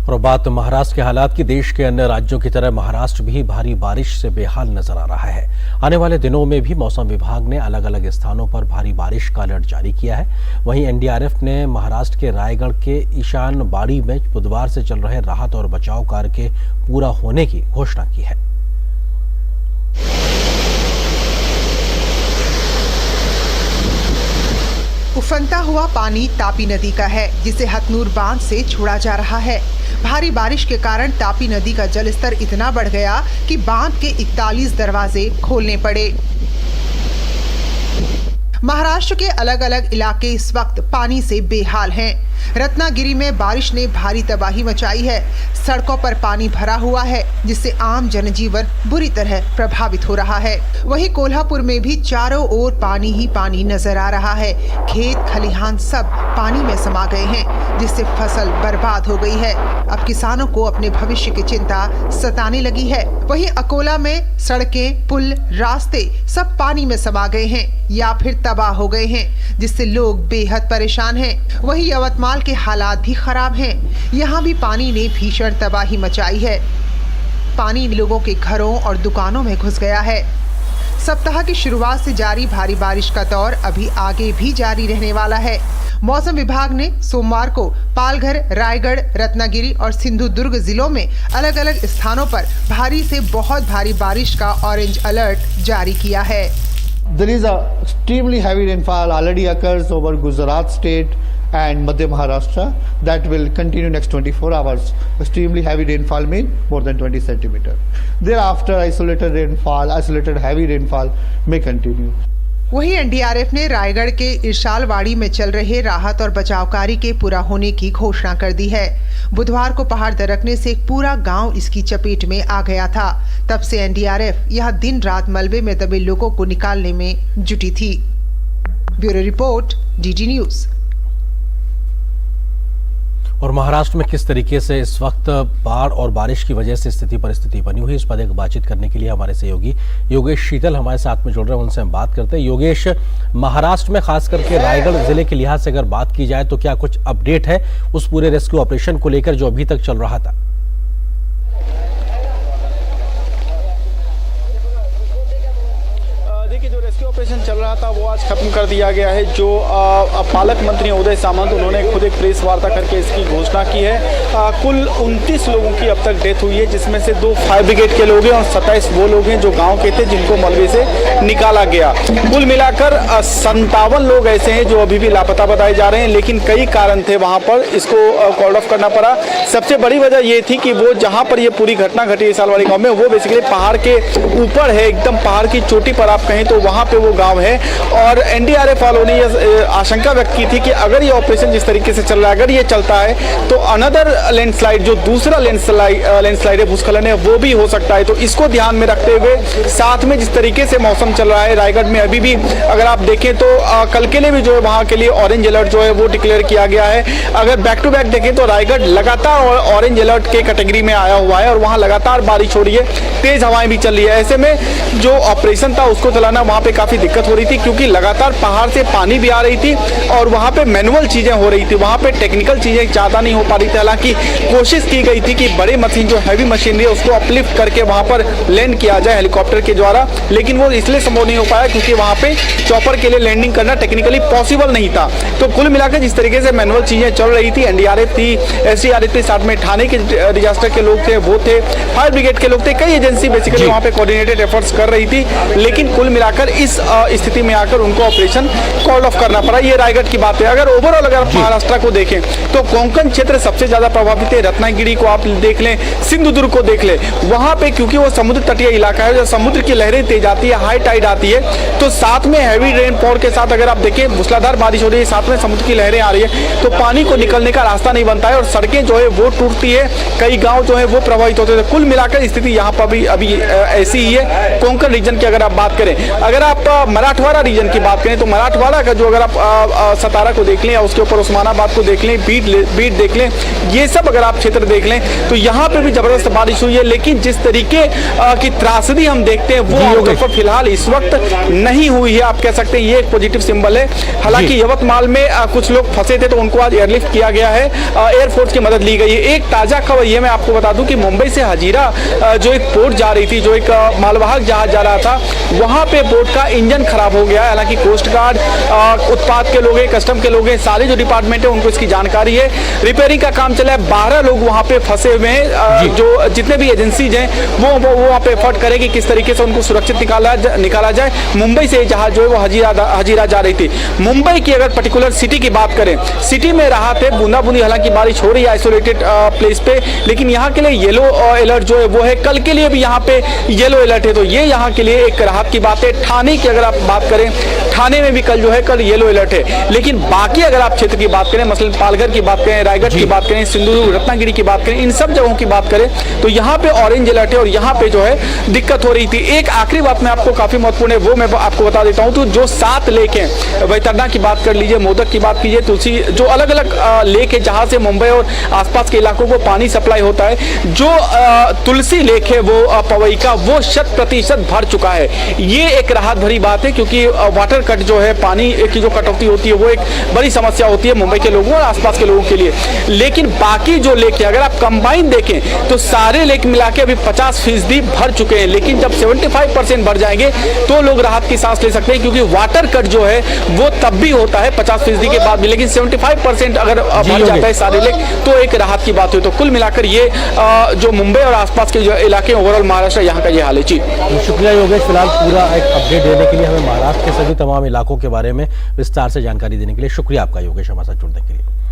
और बात महाराष्ट्र के हालात की। देश के अन्य राज्यों की तरह महाराष्ट्र भी भारी बारिश से बेहाल नजर आ रहा है। आने वाले दिनों में भी मौसम विभाग ने अलग अलग स्थानों पर भारी बारिश का अलर्ट जारी किया है। वहीं एनडीआरएफ ने महाराष्ट्र के रायगढ़ के ईशान बाड़ी में बुधवार से चल रहे राहत और बचाव कार्य के पूरा होने की घोषणा की है। उफनता हुआ पानी तापी नदी का है, जिसे हथनूर बांध से छोड़ा जा रहा है। भारी बारिश के कारण तापी नदी का जलस्तर इतना बढ़ गया कि बांध के 41 दरवाजे खोलने पड़े। महाराष्ट्र के अलग अलग इलाके इस वक्त पानी से बेहाल हैं। रत्नागिरी में बारिश ने भारी तबाही मचाई है। सड़कों पर पानी भरा हुआ है, जिससे आम जनजीवन बुरी तरह प्रभावित हो रहा है। वहीं कोल्हापुर में भी चारों ओर पानी ही पानी नजर आ रहा है। खेत खलिहान सब पानी में समा गए हैं, जिससे फसल बर्बाद हो गई है। अब किसानों को अपने भविष्य की चिंता सताने लगी है। वहीं अकोला में सड़कें, पुल, रास्ते सब पानी में समा गए हैं या फिर तबाह हो गए हैं, जिससे लोग बेहद परेशान हैं। वहीं यवतमाल के हालात भी खराब हैं। यहाँ भी पानी ने भीषण तबाही मचाई है। पानी लोगों के घरों और दुकानों में घुस गया है। सप्ताह की शुरुआत से जारी भारी बारिश का दौर अभी आगे भी जारी रहने वाला है। मौसम विभाग ने सोमवार को पालघर, रायगढ़, रत्नागिरी और सिंधुदुर्ग जिलों में अलग अलग स्थानों पर भारी से बहुत भारी बारिश का ऑरेंज अलर्ट जारी किया है। There is a extremely heavy rainfall already occurs over Gujarat state and Madhya Maharashtra that will continue next 24 hours. Extremely heavy rainfall mean more than 20 centimeter. Thereafter, isolated heavy rainfall may continue. वहीं NDRF ने रायगढ़ के इरशालवाड़ी में चल रहे राहत और बचाव कार्य के पूरा होने की घोषणा कर दी है। बुधवार को पहाड़ दरकने से एक पूरा गांव इसकी चपेट में आ गया था। तब से एनडीआरएफ यहां दिन रात मलबे में दबे लोगों को निकालने में जुटी थी। Bureau report, DD news. और महाराष्ट्र में किस तरीके से इस वक्त बाढ़ और बारिश की वजह से परिस्थिति बनी हुई, इस पर एक बातचीत करने के लिए हमारे सहयोगी योगेश शीतल हमारे साथ में जुड़ रहे हैं। उनसे हम बात करते हैं। योगेश, महाराष्ट्र में खास करके रायगढ़ जिले के लिहाज से अगर बात की जाए तो क्या कुछ अपडेट है उस पूरे रेस्क्यू ऑपरेशन को लेकर जो अभी तक चल रहा था? देखिए, जो रेस्क्यू ऑपरेशन चल रहा था वो आज खत्म कर दिया गया है। जो पालक मंत्री उदय सामंत, उन्होंने खुद एक प्रेस वार्ता करके इसकी घोषणा की है। कुल 29 लोगों की अब तक डेथ हुई है, जिसमें से 2 फायर ब्रिगेड के लोग हैं और 27 वो लोग हैं जो गांव के थे जिनको मलबे से निकाला गया। कुल मिलाकर 57 लोग ऐसे हैं जो अभी भी लापता बताए जा रहे हैं, लेकिन कई कारण थे वहां पर इसको कॉल ऑफ करना पड़ा। सबसे बड़ी वजह ये थी कि वो जहाँ पर ये पूरी घटना घटी इरशालवाड़ी गाँव में, वो बेसिकली पहाड़ के ऊपर है, एकदम पहाड़ की चोटी पर आप कहें तो वहां पे वो गांव है। और एनडीआरएफ वालों ने यह आशंका व्यक्त की थी कि अगर ये ऑपरेशन जिस तरीके से चल रहा है, अगर ये चलता है तो अनदर लैंडस्लाइड, जो दूसरा लैंडस्लाइड है, भूस्खलन है, वो भी हो सकता है। तो इसको ध्यान में रखते हुए, साथ में जिस तरीके से मौसम चल रहा है रायगढ़ में अभी भी अगर आप देखें तो कल के लिए भी जो है वहां के लिए ऑरेंज अलर्ट जो है वो डिक्लेयर किया गया है। अगर बैक टू बैक देखें तो रायगढ़ लगातार ऑरेंज अलर्ट के कैटेगरी में आया हुआ है और वहां लगातार बारिश हो रही है, तेज हवाएं भी चल रही है। ऐसे में जो ऑपरेशन था उसको चलाना वहां पे काफी दिक्कत हो रही थी, क्योंकि लगातार पहाड़ से पानी भी आ रही थी और वहां पे मैनुअल चीजें हो रही थी, वहां पे टेक्निकल चीजें ज्यादा नहीं हो पा रही थी। हालांकि कोशिश की गई थी कि बड़े मशीन जो हैवी मशीनरी है उसको अपलिफ्ट करके वहां पर लैंड किया जाए हेलीकॉप्टर के द्वारा, लेकिन वो इसलिए संभव नहीं हो पाया क्योंकि वहां पे चॉपर के लिए लैंडिंग करना टेक्निकली पॉसिबल नहीं था। तो कुल मिलाकर जिस तरीके से मैनुअल चीजें चल रही थी, एनडीआरएफ थी, एसडीआरएफ थी, साथ में थाने के डिजास्टर के लोग थे, वो थे, फायर ब्रिगेड के लोग थे, कई एजेंसी बेसिकली वहां पे कोऑर्डिनेटेड एफर्ट्स कर रही थी, लेकिन कुल मिलाकर इस स्थिति में आकर उनको ऑपरेशन कॉल ऑफ करना पड़ा। ये रायगढ़ की बात है। अगर ओवरऑल अगर आप महाराष्ट्र को देखें तो कोंकण क्षेत्र सबसे ज्यादा प्रभावित है। रत्नागिरी को आप देख लें, सिंधुदुर्ग को देख लें, वहां पे क्योंकि वो समुद्र तटीय इलाका है, जब समुद्र की लहरें तेज आती है, हाई टाइड आती है, तो साथ में हैवी रेनफॉल के साथ अगर आप देखें मूसलाधार बारिश हो रही है, साथ में समुद्र की लहरें आ रही है, तो पानी को निकलने का रास्ता नहीं बनता है और सड़कें जो है वो टूटती है, कई गाँव जो है वो प्रभावित होते हैं। कुल मिलाकर स्थिति यहाँ पर भी अभी ऐसी ही है। कोंकण रीजन की अगर आप बात करें, अगर आप आप मराठवाड़ा रीजन की बात करें तो मराठवाड़ा का जो अगर आप सतारा को देख लें या उसके ऊपर उस्मानाबाद को देख लें, बीट देख लें, ये सब अगर आप क्षेत्र देख लें तो यहाँ पे भी जबरदस्त बारिश हुई है। लेकिन जिस तरीके की त्रासदी हम देखते हैं वो आमतौर पर फिलहाल इस वक्त नहीं हुई है। आप कह सकते हैं ये एक पॉजिटिव सिंबल है। हालांकि यवतमाल में कुछ लोग फंसे थे तो उनको आज एयरलिफ्ट किया गया है, एयरफोर्स की मदद ली गई है। एक ताजा खबर ये मैं आपको बता दूं कि मुंबई से हजीरा जो एक पोर्ट जा रही थी, जो एक मालवाहक जहाज जा रहा था, वहां पे बोट का इंजन खराब हो गया है। हालांकि कोस्ट गार्ड, उत्पाद के लोग हैं, कस्टम के लोग हैं, सारे जो डिपार्टमेंट है उनको इसकी जानकारी है। रिपेयरिंग का काम चला है, 12 लोग वहां पे फंसे हुए हैं। जो जितने भी एजेंसीज हैं वो वहां पे एफर्ट करेगी किस तरीके से उनको सुरक्षित निकाला जाए। मुंबई से जहाज जो है वो हजीरा जा रही थी। मुंबई की अगर पर्टिकुलर सिटी की बात करें, सिटी में राहत है, बूंदाबूंदी हालांकि बारिश हो रही है आइसोलेटेड प्लेस पे, लेकिन यहाँ के लिए येलो अलर्ट जो है वो है। कल के लिए भी यहाँ पे येलो अलर्ट है, तो ये यहाँ के लिए एक राहत की बात है। ठाणे की अगर आप बात करें, ठाणे में भी कल जो है कल येलो अलर्ट है। लेकिन बाकी अगर आप क्षेत्र की बात करें, मसलन पालघर की बात करें, रायगढ़ की बात करें, सिंधुदुर्ग, रत्नागिरी की बात करें, इन सब जगहों की बात करें तो यहाँ पे ऑरेंज अलर्ट है और यहाँ पे जो है दिक्कत हो रही थी। एक आखिरी बात मैं आपको काफी महत्वपूर्ण है वो मैं आपको बता देता हूँ। तो जो 7 लेक हैं, वैतरणी की बात कर लीजिए, मोदक की बात कीजिए, तुलसी, जो अलग अलग लेक है जहां से मुंबई और आसपास के इलाकों को पानी सप्लाई होता है, जो तुलसी लेक है वो पवई का, वो 100% भर चुका है। ये एक राहत भरी बात है क्योंकि वाटर कट जो है, पानी की जो कटौती होती है वो एक बड़ी समस्या होती है मुंबई के लोगों और आसपास के लोगों के लिए। लेकिन बाकी जो लेक है अगर आप कंबाइन देखें तो सारे लेक मिला के अभी 50% भर चुके हैं। लेकिन जब 75% भर जाएंगे तो लोग राहत की सांस ले सकते हैं, क्योंकि वाटर कट जो है वो तब भी होता है 50% के बाद भी, लेकिन 75% अगर भर जाता है सारे लेक तो एक राहत की बात हुई। तो कुल मिलाकर ये जो मुंबई और आसपास के जो इलाके ओवरऑल महाराष्ट्र, यहाँ का ये हाल है। जी शुक्रिया योगेश, फिलहाल पूरा एक अपडेट देने के लिए, हमें महाराष्ट्र के सभी तमाम इलाकों के बारे में विस्तार से जानकारी देने के लिए शुक्रिया आपका योगेश, हमारे साथ जुड़ने के लिए।